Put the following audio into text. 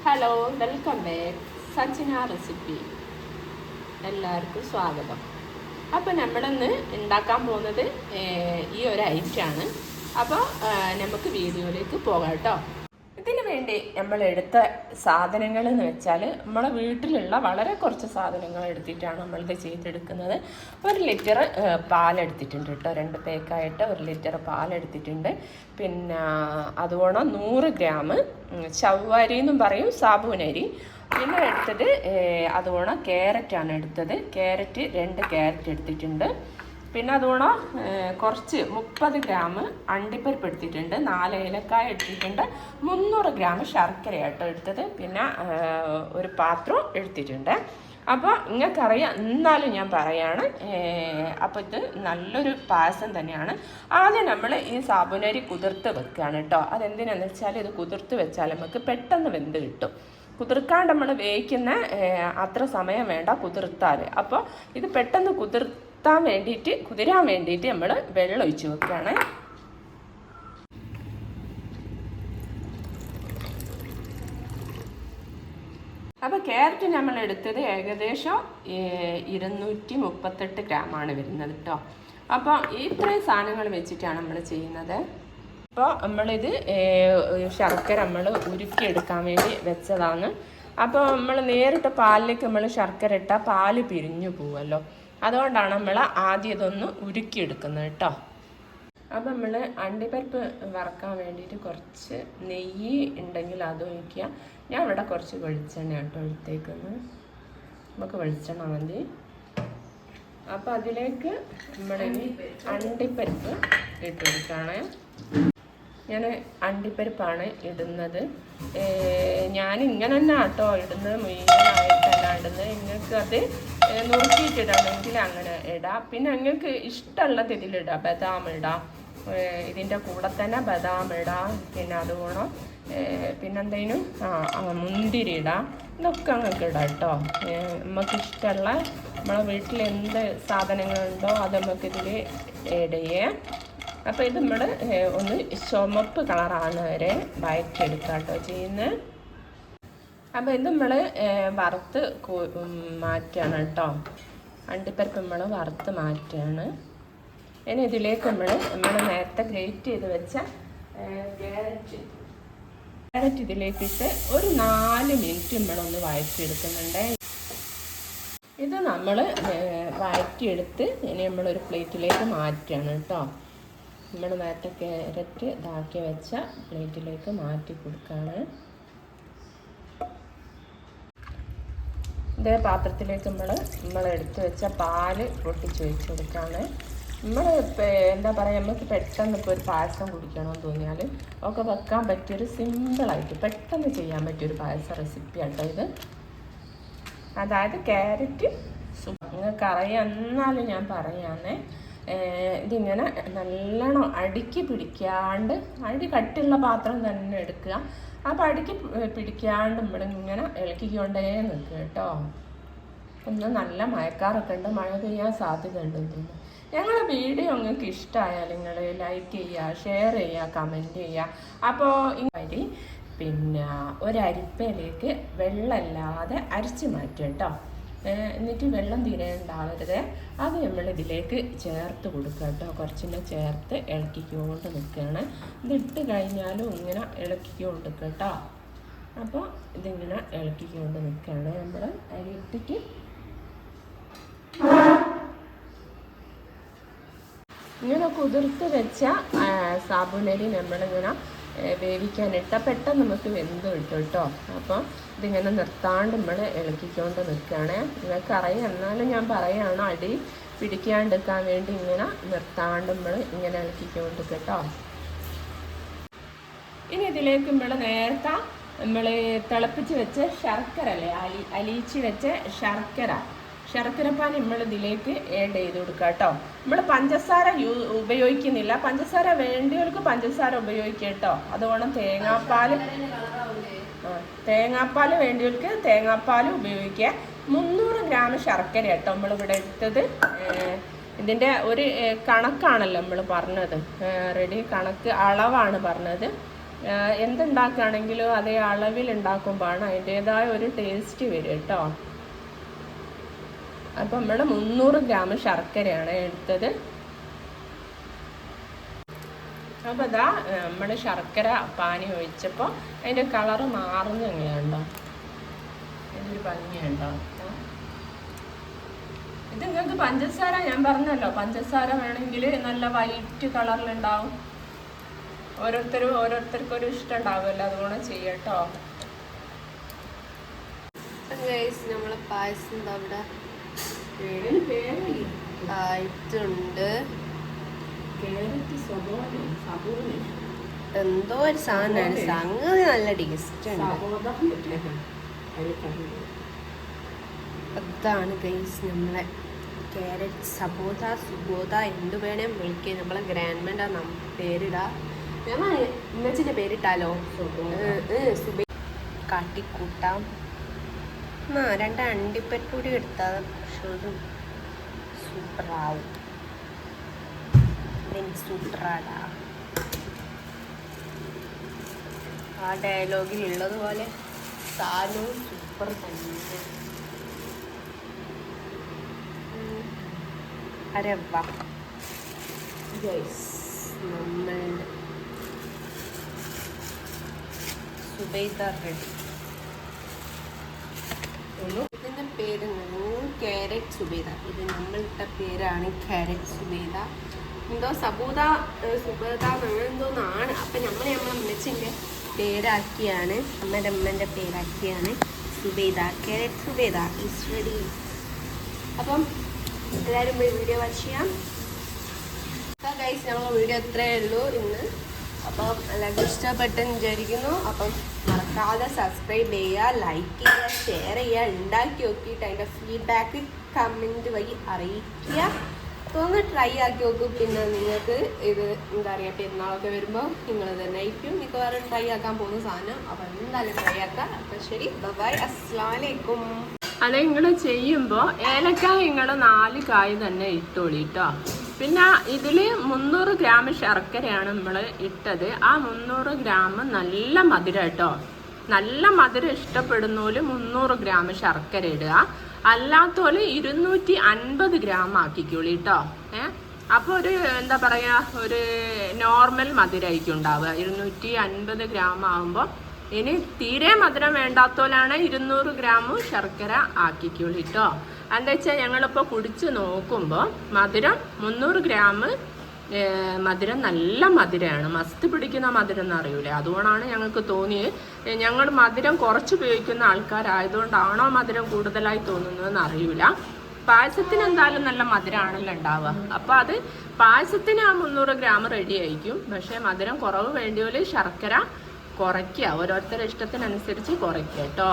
Hello, welcome back. സച്ചിന recipe എല്ലാവർക്കും സ്വാഗതം. അപ്പോൾ നമ്മളിന്ന് ഉണ്ടാക്കാൻ പോകുന്നത് ഈ ഒരു ഐറ്റമാണ്. അപ്പോൾ നമുക്ക് വീഡിയോയിലേക്ക് പോകാം കേട്ടോ. ഇതിന് വേണ്ടി നമ്മൾ എടുത്ത സാധനങ്ങൾ എന്ന് വെച്ചാൽ നമ്മളെ വീട്ടിലുള്ള വളരെ കുറച്ച് സാധനങ്ങൾ എടുത്തിട്ടാണ് നമ്മളിത് ചെയ്തെടുക്കുന്നത്. 1 ലിറ്റർ പാലെടുത്തിട്ടുണ്ട് കേട്ടോ, 2 പേക്കായിട്ട് 1 ലിറ്റർ പാലെടുത്തിട്ടുണ്ട്. പിന്നെ അതുപോലെ 100 ഗ്രാം ചവ്വാരി എന്നും പറയും, സാബൂനരി. പിന്നെ എടുത്തത് അതുപോലെ ക്യാരറ്റാണ് എടുത്തത്. ക്യാരറ്റ് 2 ക്യാരറ്റ് എടുത്തിട്ടുണ്ട്. പിന്നെ അതുകൊണ്ട് കുറച്ച് 30 ഗ്രാം അണ്ടിപ്പരിപ്പ് എടുത്തിട്ടുണ്ട്, 4 ഏലക്കായ എടുത്തിട്ടുണ്ട്, 300 ഗ്രാം ശർക്കരയാട്ടോ എടുത്തത്. പിന്നെ ഒരു പാത്രം എടുത്തിട്ടുണ്ട്. അപ്പോൾ നിങ്ങൾക്കറിയാം, എന്നാലും ഞാൻ പറയാണ്. അപ്പോൾ ഇത് നല്ലൊരു പായസം തന്നെയാണ്. ആദ്യം നമ്മൾ ഈ സാബുനരി കുതിർത്ത് വെക്കുകയാണ് കേട്ടോ. അതെന്തിനാന്ന് വെച്ചാൽ ഇത് കുതിർത്ത് വെച്ചാൽ നമുക്ക് പെട്ടെന്ന് വെന്ത് കിട്ടും. കുതിർക്കാണ്ട് നമ്മൾ വേവിക്കുന്ന അത്ര സമയം വേണ്ട കുതിർത്താൽ. അപ്പോൾ ഇത് പെട്ടെന്ന് കുതിരാൻ വേണ്ടിയിട്ട് നമ്മൾ വെള്ളം ഒഴിച്ച് വെക്കുകയാണ്. അപ്പോൾ ക്യാരറ്റ് നമ്മൾ എടുത്തത് ഏകദേശം 238 ഗ്രാമാണ് വരുന്നത് കേട്ടോ. അപ്പോൾ ഇത്രയും സാധനങ്ങൾ വെച്ചിട്ടാണ് നമ്മൾ ചെയ്യുന്നത്. അപ്പോൾ നമ്മളിത് ശർക്കര നമ്മൾ ഉരുക്കിയെടുക്കാൻ വേണ്ടി വെച്ചതാണ്. അപ്പോൾ നമ്മൾ നേരിട്ട് പാലിലേക്ക് നമ്മൾ ശർക്കര ഇട്ടാൽ പാല് പിരിഞ്ഞു പോവുമല്ലോ, അതുകൊണ്ടാണ് നമ്മൾ ആദ്യം ഇതൊന്ന് ഉരുക്കിയെടുക്കുന്നത് കേട്ടോ. അപ്പോൾ നമ്മൾ അണ്ടിപ്പരിപ്പ് വറക്കാൻ വേണ്ടിയിട്ട് കുറച്ച് നെയ്യ് ഉണ്ടെങ്കിൽ അത് ഒഴിക്കുക. ഞാൻ ഇവിടെ കുറച്ച് വെളിച്ചെണ്ണ കേട്ടോ എടുത്തേക്കുന്നത്, നമുക്ക് വെളിച്ചെണ്ണ മതി. അപ്പോൾ അതിലേക്ക് നമ്മളിനി അണ്ടിപ്പരിപ്പ് ഇട്ട് കൊടുക്കുകയാണ്. ഞാൻ അണ്ടിപ്പരിപ്പാണ് ഇടുന്നത്. ഞാൻ ഇങ്ങനെ തന്നെ കേട്ടോ ഇടുന്നത്, മുഴുവനായിട്ടല്ല ഇടുന്നത്. നിങ്ങൾക്ക് അത് നുറുക്കിയിട്ടിടണമെങ്കിൽ അങ്ങനെ ഇടാം. പിന്നെ നിങ്ങൾക്ക് ഇഷ്ടമുള്ളത് ഇതിലിടാം. ബദാം ഇടാം, ഇതിൻ്റെ കൂടെ തന്നെ ബദാം ഇടാം. പിന്നെ അതുപോലെ പിന്നെന്തേനും മുന്തിരി ഇടാം. ഇതൊക്കെ നിങ്ങൾക്ക് ഇടാം കേട്ടോ. നമുക്കിഷ്ടമുള്ള നമ്മളെ വീട്ടിൽ എന്ത് സാധനങ്ങളുണ്ടോ അത് നമുക്കിതിൽ ആഡ് ചെയ്യാം. അപ്പോൾ ഇത് നമ്മൾ ഒന്ന് ചുമപ്പ് കളറാണ് വരെ വഴറ്റിയെടുക്കാം കേട്ടോ ചെയ്യുന്നത്. അപ്പോൾ ഇത് നമ്മൾ വറുത്ത് മാറ്റുകയാണ് കേട്ടോ. അണ്ടിപ്പരിപ്പ് നമ്മൾ വറുത്ത് മാറ്റുകയാണ്. ഇനി ഇതിലേക്ക് നമ്മൾ നേരത്തെ ഗ്രേറ്റ് ചെയ്ത് വെച്ച ക്യാരറ്റ് ഇതിലേക്കിട്ട് ഒരു 4 മിനിറ്റ് നമ്മളൊന്ന് വഴറ്റിയെടുക്കുന്നുണ്ട്. ഇത് നമ്മൾ വഴറ്റിയെടുത്ത് ഇനി നമ്മളൊരു പ്ലേറ്റിലേക്ക് മാറ്റുകയാണ് കേട്ടോ. നമ്മൾ നേരത്തെ ക്യാരറ്റ് ഇതാക്കി വെച്ച പ്ലേറ്റിലേക്ക് മാറ്റി കൊടുക്കുകയാണ്. ഇതേ പാത്രത്തിലേക്ക് നമ്മൾ എടുത്ത് വെച്ച പാല് പൊട്ടിച്ച് വെച്ച് കൊടുക്കുകയാണ്. നമ്മൾ എന്താ പറയുക, നമുക്ക് പെട്ടെന്ന് ഇപ്പോൾ ഒരു പായസം കുടിക്കണമെന്ന് തോന്നിയാൽ ഒക്കെ വെക്കാൻ പറ്റിയൊരു സിമ്പിളായിട്ട് പെട്ടെന്ന് ചെയ്യാൻ പറ്റിയൊരു പായസ റെസിപ്പി ആട്ടോ ഇത്. അതായത് ക്യാരറ്റ് നിങ്ങൾക്കറിയാം, എന്നാലും ഞാൻ പറയാന്നേ. ഇതിങ്ങനെ നല്ലോണം അടുക്കി പിടിക്കാണ്ട്, കട്ടിയുള്ള പാത്രം തന്നെ എടുക്കുക. അപ്പോൾ അടുക്കി പിടിക്കാണ്ട് നമ്മളിങ്ങനെ ഇളക്കിക്കൊണ്ടേ നിൽക്കുക കേട്ടോ. ഒന്ന് നല്ല മഴക്കാറൊക്കെ ഉണ്ട്, മഴ പെയ്യാൻ സാധ്യത ഉണ്ടെന്ന് തോന്നുന്നു. ഞങ്ങളുടെ വീഡിയോ നിങ്ങൾക്ക് ഇഷ്ടമായാൽ നിങ്ങൾ ലൈക്ക് ചെയ്യുക, ഷെയർ ചെയ്യുക, കമൻറ്റ് ചെയ്യുക. അപ്പോൾ ഇങ്ങനെ പിന്നെ ഒരരിപ്പയിലേക്ക് വെള്ളമില്ലാതെ അരച്ച് മാറ്റുക കേട്ടോ. എന്നിട്ട് വെള്ളം തീരെ ഉണ്ടാവരുത്. അത് നമ്മളിതിലേക്ക് ചേർത്ത് കൊടുക്കുക കേട്ടോ. കുറച്ചിനെ ചേർത്ത് ഇളക്കിക്കൊണ്ട് നിൽക്കുകയാണ്. ഇതിട്ട് കഴിഞ്ഞാലും ഇങ്ങനെ ഇളക്കിക്കൊണ്ട് നിൽക്കുക കേട്ടോ. അപ്പോൾ ഇതിങ്ങനെ ഇളക്കിക്കൊണ്ട് നിൽക്കുകയാണ്. നമ്മൾ അരി ഇട്ടിട്ട് ഇങ്ങനെ കുതിർത്ത് വെച്ച സാബുനരി നമ്മളിങ്ങനെ വേവിക്കാനിട്ടാൽ പെട്ടെന്ന് നമുക്ക് വെന്ത് കിട്ടും കേട്ടോ. അപ്പോൾ ഇതിങ്ങനെ നിർത്താണ്ട് നമ്മൾ ഇളക്കിക്കൊണ്ട് നിൽക്കുകയാണ്. നിങ്ങൾക്കറിയാം, എന്നാലും ഞാൻ പറയുകയാണ്, അടി പിടിക്കാണ്ടിരിക്കാൻ വേണ്ടി ഇങ്ങനെ നിർത്താണ്ട് നമ്മൾ ഇങ്ങനെ ഇളക്കിക്കൊണ്ട് കേട്ടോ. ഇനി ഇതിലേക്ക് നമ്മൾ നേരത്തെ നമ്മൾ തിളപ്പിച്ച് വെച്ച ശർക്കര അല്ലേ, അലിയിച്ച് വെച്ച ശർക്കരപ്പാനി നമ്മൾ ഇതിലേക്ക് ആഡ് ചെയ്ത് കൊടുക്കുക കേട്ടോ. നമ്മൾ പഞ്ചസാര ഉപയോഗിക്കുന്നില്ല. പഞ്ചസാര വേണ്ടിയവർക്ക് പഞ്ചസാര ഉപയോഗിക്കുക കേട്ടോ. അതുകൊണ്ട് തേങ്ങാപ്പാൽ വേണ്ടിയവർക്ക് തേങ്ങാപ്പാൽ ഉപയോഗിക്കുക. 300 ഗ്രാം ശർക്കര കേട്ടോ നമ്മളിവിടെ എടുത്തത്. ഇതിൻ്റെ ഒരു കണക്കാണല്ലോ നമ്മൾ പറഞ്ഞത്, റെഡി കണക്ക് അളവാണ് പറഞ്ഞത്. എന്തുണ്ടാക്കുകയാണെങ്കിലും അതേ അളവിൽ ഉണ്ടാക്കുമ്പോഴാണ് അതിൻ്റെതായ ഒരു ടേസ്റ്റ് വരും കേട്ടോ. അപ്പം നമ്മൾ 300 ഗ്രാം ശർക്കരയാണ് എടുത്തത്. അപ്പോൾ ഇതാ നമ്മൾ ശർക്കര പാനി ഒഴിച്ചപ്പോൾ അതിൻ്റെ കളറ് മാറുന്നു എങ്ങനെയുണ്ടോ, ഇതൊരു ഭംഗിയുണ്ടോ. ഇത് നിങ്ങൾക്ക് പഞ്ചസാര, ഞാൻ പറഞ്ഞല്ലോ പഞ്ചസാര വേണമെങ്കിൽ നല്ല വൈറ്റ് കളറിലുണ്ടാവും. ഓരോരുത്തർക്കും ഒരു ഇഷ്ടം ഉണ്ടാവുമല്ലോ, അതുകൊണ്ട് ചെയ്യട്ടോ. നമ്മളെ പായസം അവിടെ ആയിട്ടുണ്ട്. എന്തോ ഒരു സാധനമാണ്, സംഗതി നല്ല ടേസ്റ്റ് ഉണ്ട്. അതാണ് ഗൈസ് നമ്മളെ ക്യാരറ്റ് സബോധ സുബോധ എന്ത് വേണേ വിളിക്കുക. നമ്മളെ ഗ്രാൻഡ്മൻ്റെ പേരിടാ, ഞാൻ ഉമ്മച്ചിൻ്റെ പേരിട്ടാലോ, സുബൈ കാട്ടിക്കൂട്ടാം. 2 അണ്ടിപ്പരിപ്പൊടി എടുത്താൽ സൂപ്പറാവും. സൂപ്പറാടാ. ആ ഡയലോഗിൽ ഉള്ളതുപോലെ സാധനവും സൂപ്പർ തന്നെ. അരവ നമ്മൾ സുബൈദ റെഡി. ഇതിൻ്റെ പേര് ക്യാരറ്റ് സുബൈദ. ഇത് നമ്മളിട്ട പേരാണ് ക്യാരറ്റ് സുബൈദ. എന്തോ സബൂദ സുബൈദ അങ്ങനെ എന്തോന്നാണ്. അപ്പം നമ്മളെ അമ്മച്ചിൻ്റെ പേരാക്കിയാണ്, അമ്മൻ്റെ പേരാക്കിയാണ് Subaida. Carrot Subaida is ready. അപ്പം എല്ലാവരും വീഡിയോ വാച്ച് ചെയ്യാം. ഗൈസ് ഞങ്ങൾ വീഡിയോ ഇത്രയേ ഉള്ളൂ ഇന്ന്. അപ്പം എല്ലാവർക്കും ഇഷ്ടപ്പെട്ടെന്ന് വിചാരിക്കുന്നു. അപ്പം മറക്കാതെ സബ്സ്ക്രൈബ് ചെയ്യുക, ലൈക്ക് ചെയ്യുക, ഷെയർ ചെയ്യുക. ഉണ്ടാക്കി നോക്കിയിട്ട് അതിൻ്റെ ഫീഡ്ബാക്ക് കമൻറ്റ് വഴി അറിയിക്കുക. അപ്പോൾ ഒന്ന് ട്രൈ ആക്കി നോക്കും. പിന്നെ നിങ്ങൾക്ക് ഇത് എന്താ പറയുക, പെരുന്നാളൊക്കെ വരുമ്പോൾ നിങ്ങൾ തന്നെ ആയിരിക്കും മിക്കവാറും ട്രൈ ആക്കാൻ പോകുന്ന സാധനം. അപ്പം എന്തായാലും ട്രൈ ആക്കാം. അപ്പം ശരി, ബൈ, അസ്സലാമു അലൈക്കും. അത് നിങ്ങൾ ചെയ്യുമ്പോൾ ഏലക്കായ നിങ്ങൾ 4 കായ് തന്നെ ഇട്ടോളി കേട്ടോ. പിന്നെ ഇതിൽ 300 ഗ്രാം ശർക്കരയാണ് നമ്മൾ ഇട്ടത്. ആ 300 ഗ്രാം നല്ല മധുരം കേട്ടോ. നല്ല മധുരം ഇഷ്ടപ്പെടുന്നോല് 300 ഗ്രാം ശർക്കര ഇടുക. അല്ലാത്തോല് 250 ഗ്രാം ആക്കിക്കോളി കേട്ടോ. അപ്പോൾ ഒരു എന്താ പറയുക, ഒരു നോർമൽ മധുരമായിരിക്കും ഉണ്ടാവുക 250 ഗ്രാം ആകുമ്പോൾ. ഇനി തീരെ മധുരം വേണ്ടാത്തോലാണ് 200 ഗ്രാം ശർക്കര ആക്കിക്കോളി കേട്ടോ. എന്താ വെച്ചാൽ ഞങ്ങളിപ്പോൾ കുടിച്ച് നോക്കുമ്പോൾ മധുരം 300 ഗ്രാം മധുരം നല്ല മധുരമാണ്. മസ്ത് പിടിക്കുന്ന മധുരം എന്ന് അറിയൂലേ, അതുകൊണ്ടാണ് ഞങ്ങൾക്ക് തോന്നിയത്. ഞങ്ങൾ മധുരം കുറച്ച് ഉപയോഗിക്കുന്ന ആൾക്കാരായതുകൊണ്ടാണോ മധുരം കൂടുതലായി തോന്നുന്നതെന്ന് അറിയില്ല. പായസത്തിന് എന്തായാലും നല്ല മധുരമാണല്ലോ ഉണ്ടാവുക. അപ്പോൾ അത് പായസത്തിന് ആ 300 ഗ്രാം റെഡി ആയിരിക്കും. പക്ഷേ മധുരം കുറവ് വേണ്ടിയോല് ശർക്കര കുറയ്ക്കുക, ഓരോരുത്തരുടെ ഇഷ്ടത്തിനനുസരിച്ച് കുറയ്ക്കുക കേട്ടോ.